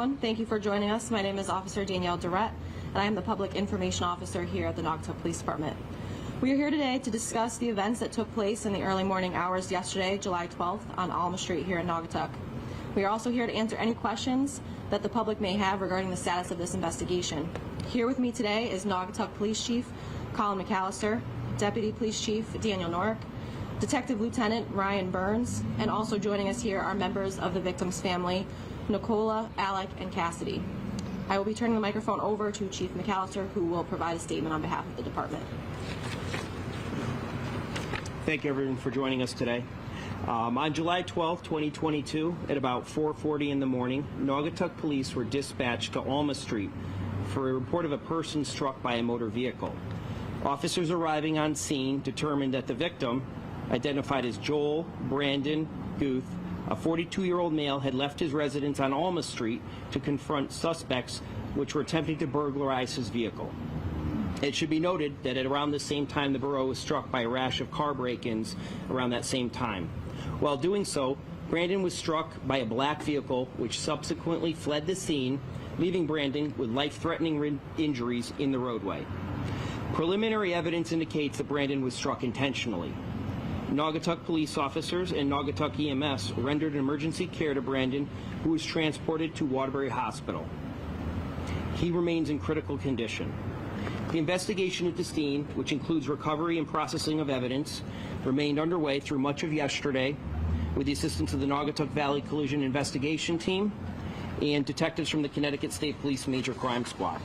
everyone. Thank you for joining us. My name is Officer Danielle Durrett, and I am the Public Information Officer here at the Naugatuck Police Department. We are here today to discuss the events that took place in the early morning hours yesterday, July 12th, on Alma Street here in Naugatuck. We are also here to answer any questions that the public may have regarding the status of this investigation. Here with me today is Naugatuck Police Chief Colin McAllister, Deputy Police Chief Daniel Norick, Detective Lieutenant Ryan Burns, and also joining us here are members of the victim's family, Nicola, Alec, and Cassidy. I will be turning the microphone over to Chief McAllister, who will provide a statement on behalf of the department. Thank you, everyone, for joining us today. On July 12, 2022, at about 4:40 in the morning, Naugatuck Police were dispatched to Alma Street for a report of a person struck by a motor vehicle. Officers arriving on scene determined that the victim, identified as Joel Brandon Guth, a 42-year-old male, had left his residence on Alma Street to confront suspects which were attempting to burglarize his vehicle. It should be noted that at around the same time, the borough was struck by a rash of car break-ins around that same time. While doing so, Brandon was struck by a black vehicle which subsequently fled the scene, leaving Brandon with life-threatening injuries in the roadway. Preliminary evidence indicates that Brandon was struck intentionally. Naugatuck police officers and Naugatuck EMS rendered emergency care to Brandon, who was transported to Waterbury Hospital. He remains in critical condition. The investigation at the scene, which includes recovery and processing of evidence, remained underway through much of yesterday with the assistance of the Naugatuck Valley Collision Investigation Team and detectives from the Connecticut State Police Major Crime Squad.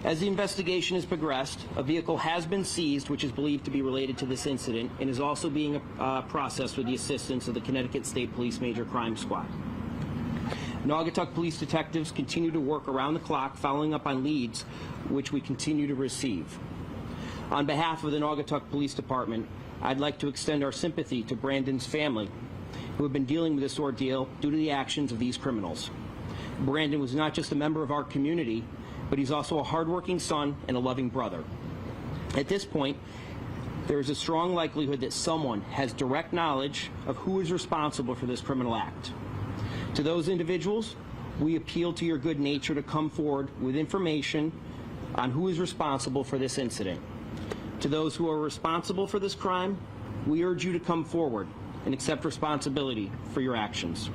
As the investigation has progressed, a vehicle has been seized which is believed to be related to this incident and is also being processed with the assistance of the Connecticut State Police Major Crime Squad. Naugatuck police detectives continue to work around the clock following up on leads which we continue to receive. On behalf of the Naugatuck Police Department, I'd like to extend our sympathy to Brandon's family, who have been dealing with this ordeal due to the actions of these criminals. Brandon was not just a member of our community, but he's also a hardworking son and a loving brother. At this point, there is a strong likelihood that someone has direct knowledge of who is responsible for this criminal act. To those individuals, we appeal to your good nature to come forward with information on who is responsible for this incident. To those who are responsible for this crime, we urge you to come forward and accept responsibility for your actions.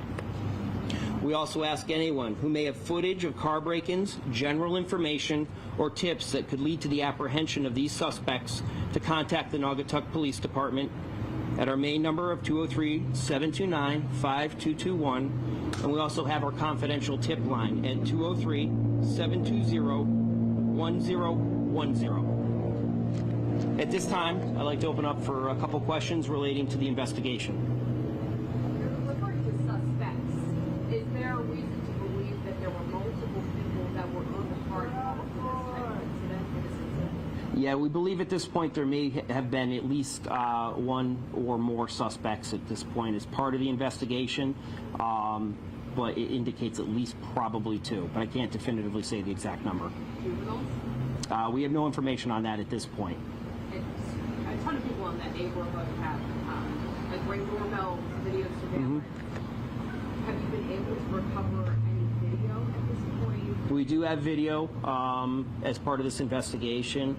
We also ask anyone who may have footage of car break-ins, general information, or tips that could lead to the apprehension of these suspects to contact the Naugatuck Police Department at our main number of 203-729-5221, and we also have our confidential tip line at 203-720-1010. At this time, I'd like to open up for a couple questions relating to the investigation. Is there a reason to believe that there were multiple people that were on the part of this type of incident? Yeah, we believe at this point there may have been at least one or more suspects at this point as part of the investigation, but it indicates at least probably two, but I can't definitively say the exact number. Juveniles? We have no information on that at this point. A ton of people in that neighborhood have like ring doorbell video surveillance. Have you been able to recover any video at this point? We do have video as part of this investigation.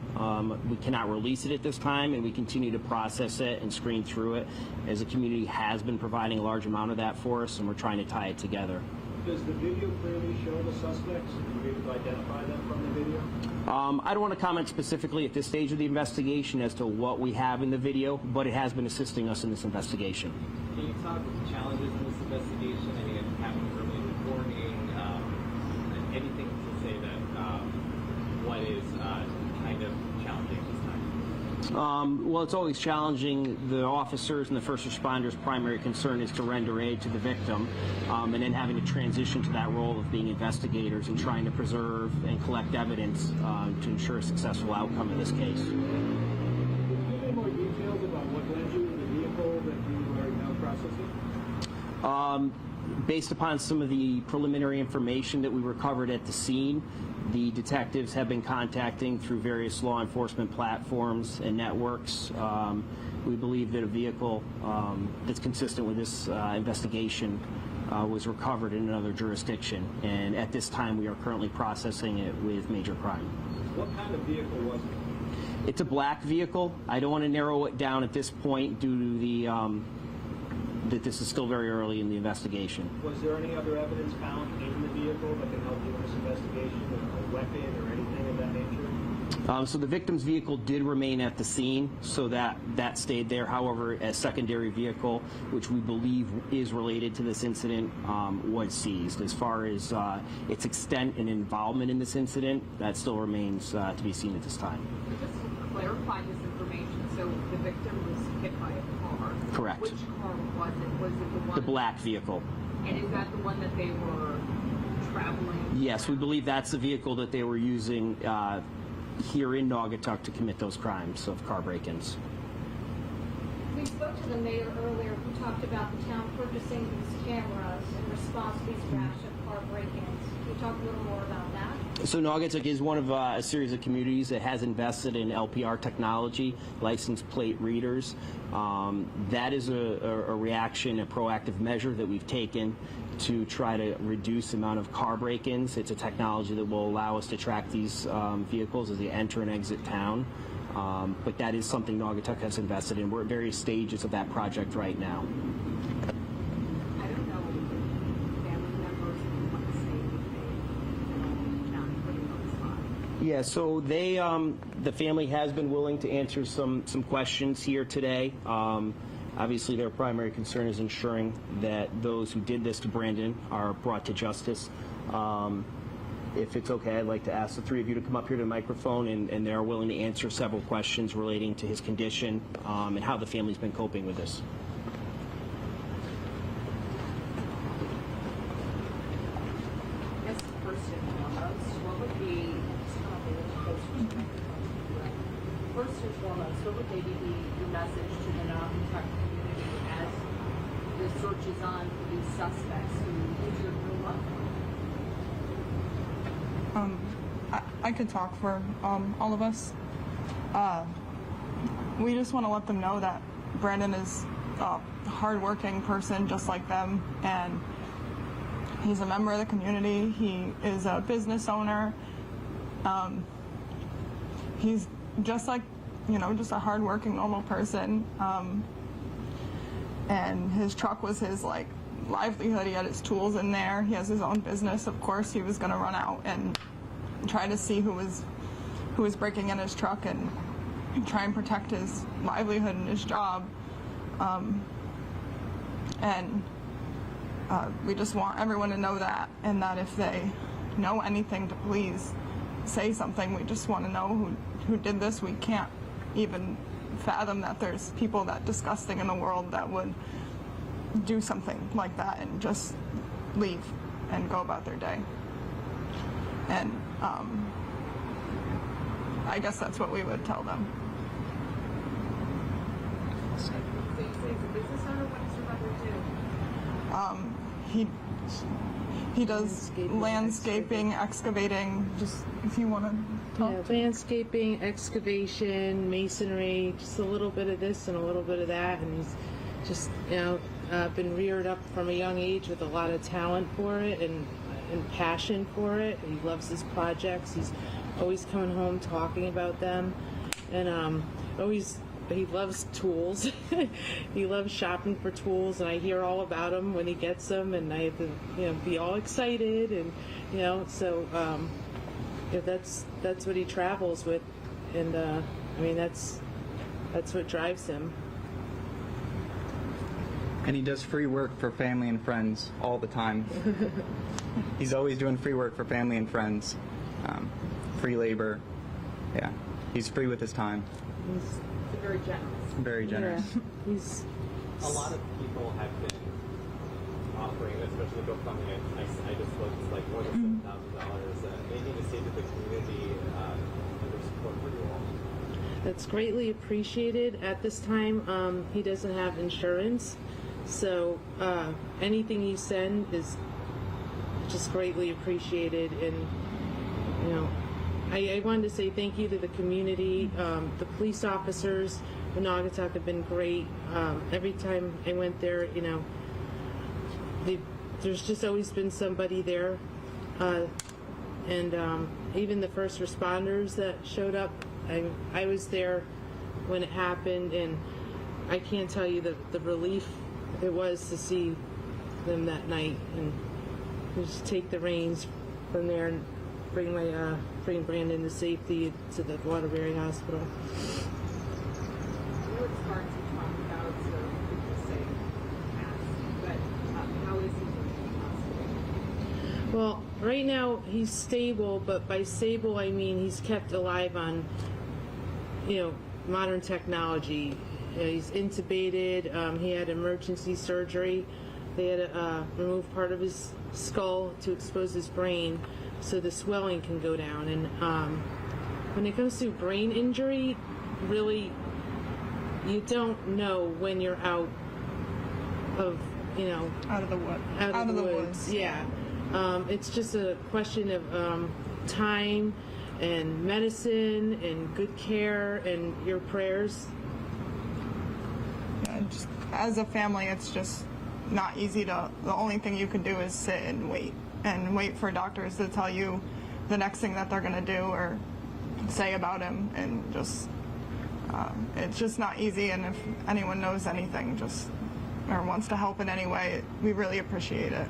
We cannot release it at this time, and we continue to process it and screen through it, as the community has been providing a large amount of that for us, and we're trying to tie it together. Does the video clearly show the suspects? Are you able to identify them from the video? I don't want to comment specifically at this stage of the investigation as to what we have in the video, but it has been assisting us in this investigation. Can you talk about challenges in this investigation? Any happened early reporting? Anything to say that what is kind of challenging this time? Well, it's always challenging. The officers and the first responders' primary concern is to render aid to the victim, and then having to transition to that role of being investigators and trying to preserve and collect evidence to ensure a successful outcome in this case. Can you give any more details about what led you to the vehicle that you are now processing? Based upon some of the preliminary information that we recovered at the scene, the detectives have been contacting through various law enforcement platforms and networks. We believe that a vehicle that's consistent with this investigation was recovered in another jurisdiction, and at this time we are currently processing it with major crime. What kind of vehicle was it? It's a black vehicle. I don't want to narrow it down at this point due to the that this is still very early in the investigation. Was there any other evidence found in the vehicle that can help you in this investigation, a weapon or anything of that nature? So the victim's vehicle did remain at the scene, so that stayed there. However, a secondary vehicle, which we believe is related to this incident, was seized. As far as its extent and involvement in this incident, that still remains to be seen at this time. Just to clarify this information, so the victim was hit by a car. Correct. Which car was it? Was it the one? The black vehicle. And is that the one that they were traveling? Yes, we believe that's the vehicle that they were using here in Naugatuck to commit those crimes of car break-ins. We spoke to the mayor earlier who talked about the town purchasing these cameras in response to these rash of car break-ins. Can you talk a little more about that? So Naugatuck is one of a series of communities that has invested in LPR technology, license plate readers. That is a reaction, a proactive measure that we've taken to try to reduce the amount of car break-ins. It's a technology that will allow us to track these vehicles as they enter and exit town. But that is something Naugatuck has invested in. We're at various stages of that project right now. I don't know if family members who want to say anything, not putting on the spot. Yeah, so they, the family has been willing to answer some questions here today. Obviously, their primary concern is ensuring that those who did this to Brandon are brought to justice. If it's okay, I'd like to ask the three of you to come up here to the microphone, and they're willing to answer several questions relating to his condition and how the family's been coping with this. I guess first and foremost, what would be the message to the Naugatuck community as the search is on for these suspects who you grew up with? I could talk for all of us. We just want to let them know that Brandon is a hardworking person just like them, and he's a member of the community. He is a business owner. He's just like, just a hardworking, normal person. And his truck was his livelihood. He had his tools in there. He has his own business. Of course, he was going to run out and try to see who was breaking in his truck and try and protect his livelihood and his job. We just want everyone to know that, and that if they know anything, to please say something. We just want to know who did this. We can't even fathom that there's people that disgusting in the world that would do something like that and just leave and go about their day. And I guess that's what we would tell them. So you say he's a business owner. What does your mother do? He does landscaping, excavating. Just if you want to talk. Yeah, landscaping, excavation, masonry, just a little bit of this and a little bit of that, and he's just been reared up from a young age with a lot of talent for it and passion for it. He loves his projects. He's always coming home talking about them, and he loves tools. He loves shopping for tools, and I hear all about them when he gets them, and I have to, be all excited, and so that's what he travels with, and that's what drives him. And he does free work for family and friends all the time. He's always doing free work for family and friends, free labor. Yeah, he's free with his time. He's very generous. Very generous. Yeah, he's A lot of people have been offering, especially the GoFundMe. I just looked, it's like more than $7,000. Anything to say to the community and their support for you all? That's greatly appreciated. At this time, he doesn't have insurance, so anything you send is just greatly appreciated. And I wanted to say thank you to the community. The police officers in Naugatuck have been great. Every time I went there, there's just always been somebody there, and even the first responders that showed up, I was there when it happened, and I can't tell you the relief it was to see them that night, and just take the reins from there and bring Brandon to safety to the Waterbury Hospital. I know it's hard to talk about, so people say past, but how is he doing in the hospital? Well, right now he's stable, but by stable I mean he's kept alive on, modern technology. He's intubated. He had emergency surgery. They had to remove part of his skull to expose his brain so the swelling can go down. And when it comes to brain injury, really, you don't know when you're out of, Out of the woods. Yeah. It's just a question of time and medicine and good care and your prayers. Yeah, just, as a family, it's just not easy the only thing you can do is sit and wait for doctors to tell you the next thing that they're going to do or say about him, and just it's just not easy. And if anyone knows anything or wants to help in any way, we really appreciate it.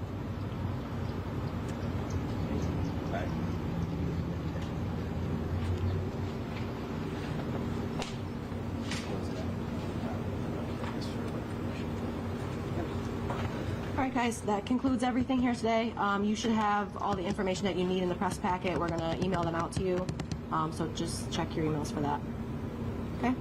All right, guys, that concludes everything here today. You should have all the information that you need in the press packet. We're going to email them out to you, so just check your emails for that. Okay?